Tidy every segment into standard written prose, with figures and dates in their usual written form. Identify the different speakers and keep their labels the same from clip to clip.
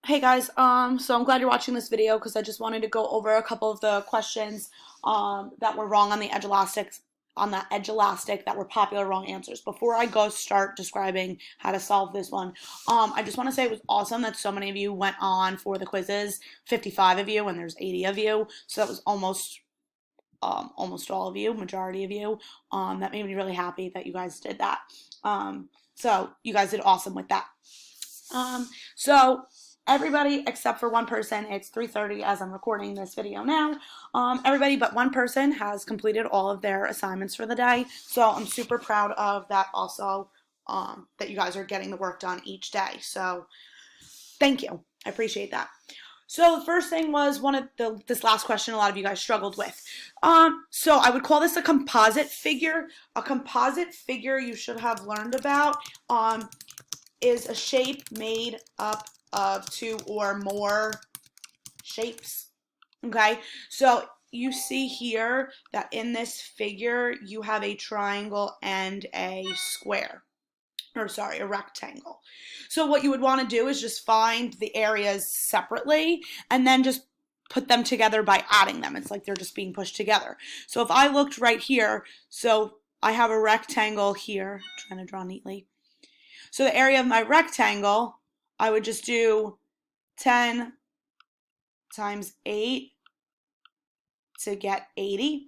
Speaker 1: Hey guys, so I'm glad you're watching this video because I just wanted to go over a couple of the questions that were wrong on the Edulastic that were popular wrong answers. Before I go start describing how to solve this one, I just want to say it was awesome that so many of you went on for the quizzes, 55 of you, and there's 80 of you, so that was almost all of you, majority of you. That made me really happy that you guys did that. So you guys did awesome with that. So everybody except for one person, it's 3:30 as I'm recording this video now. Everybody but one person has completed all of their assignments for the day. So I'm super proud of that also, that you guys are getting the work done each day. So thank you. I appreciate that. So the first thing was this last question a lot of you guys struggled with. So I would call this a composite figure. A composite figure you should have learned about is a shape made up of two or more shapes. Okay, so you see here that in this figure you have a triangle and a square. Or sorry, a rectangle. So what you would want to do is just find the areas separately and then just put them together by adding them. It's like they're just being pushed together. So if I looked right here, so I have a rectangle here, trying to draw neatly. So the area of my rectangle, I would just do 10 times 8 to get 80.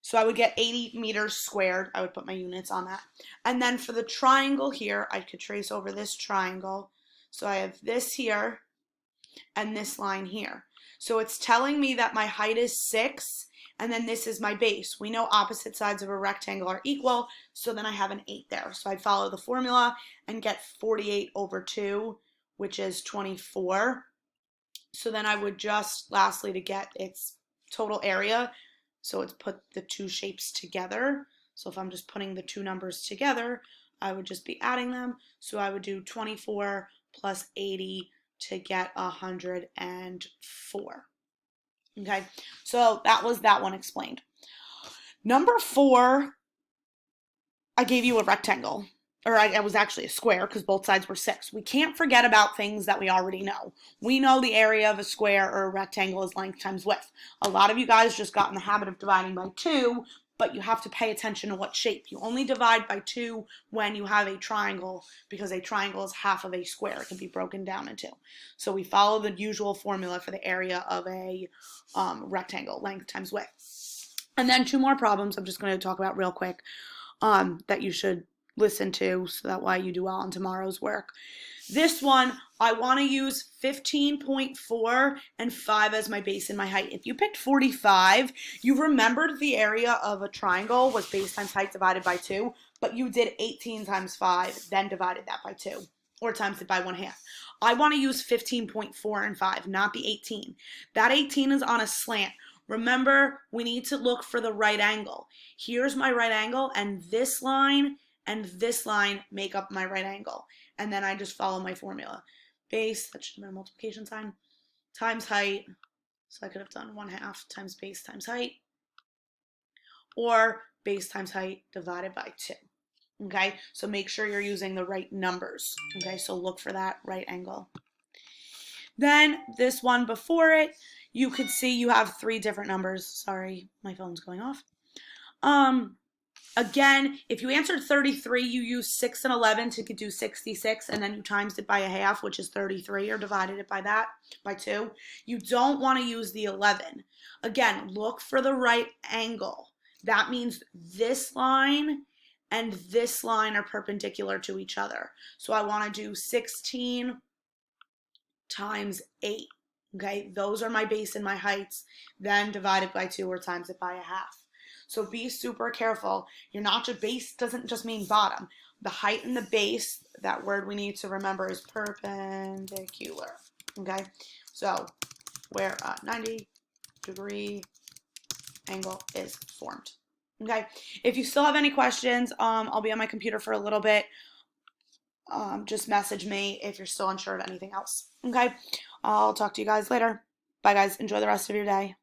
Speaker 1: So I would get 80 meters squared. I would put my units on that. And then for the triangle here, I could trace over this triangle. So I have this here and this line here. So it's telling me that my height is 6, and then this is my base. We know opposite sides of a rectangle are equal, so then I have an 8 there. So I'd follow the formula and get 48 over 2, which is 24. So then I would just, lastly, to get its total area, so it's put the two shapes together. So if I'm just putting the two numbers together, I would just be adding them. So I would do 24 plus 80 to get 104. Okay, so that was that one explained. Number 4, I gave you a rectangle, or I was actually a square because both sides were 6. We can't forget about things that we already know. We know the area of a square or a rectangle is length times width. A lot of you guys just got in the habit of dividing by 2, but you have to pay attention to what shape. You only divide by 2 when you have a triangle, because a triangle is half of a square. It can be broken down into. So we follow the usual formula for the area of a rectangle, length times width. And then 2 more problems I'm just going to talk about real quick that you should listen to, so that way you do well on tomorrow's work. This one, I want to use 15.4 and 5 as my base and my height. If you picked 45, you remembered the area of a triangle was base times height divided by 2, but you did 18 times 5, then divided that by 2, or times it by 1/2. I want to use 15.4 and 5, not the 18. That 18 is on a slant. Remember, we need to look for the right angle. Here's my right angle, and this line make up my right angle. And then I just follow my formula. Base, that should be my multiplication sign, times height. So I could have done 1/2 times base times height. Or base times height divided by 2. Okay, so make sure you're using the right numbers. Okay, so look for that right angle. Then this one before it, you could see you have 3 different numbers. Sorry, my phone's going off. Again, if you answered 33, you use 6 and 11 to do 66, and then you times it by 1/2, which is 33, or divided it by that, by 2. You don't want to use the 11. Again, look for the right angle. That means this line and this line are perpendicular to each other. So I want to do 16 times 8. Okay, those are my base and my heights, then divided by 2 or times it by 1/2. So be super careful. You're not just, base doesn't just mean bottom. The height and the base, that word we need to remember is perpendicular. Okay, so where a 90-degree angle is formed. Okay, if you still have any questions, I'll be on my computer for a little bit. Just message me if you're still unsure of anything else. Okay, I'll talk to you guys later. Bye guys, enjoy the rest of your day.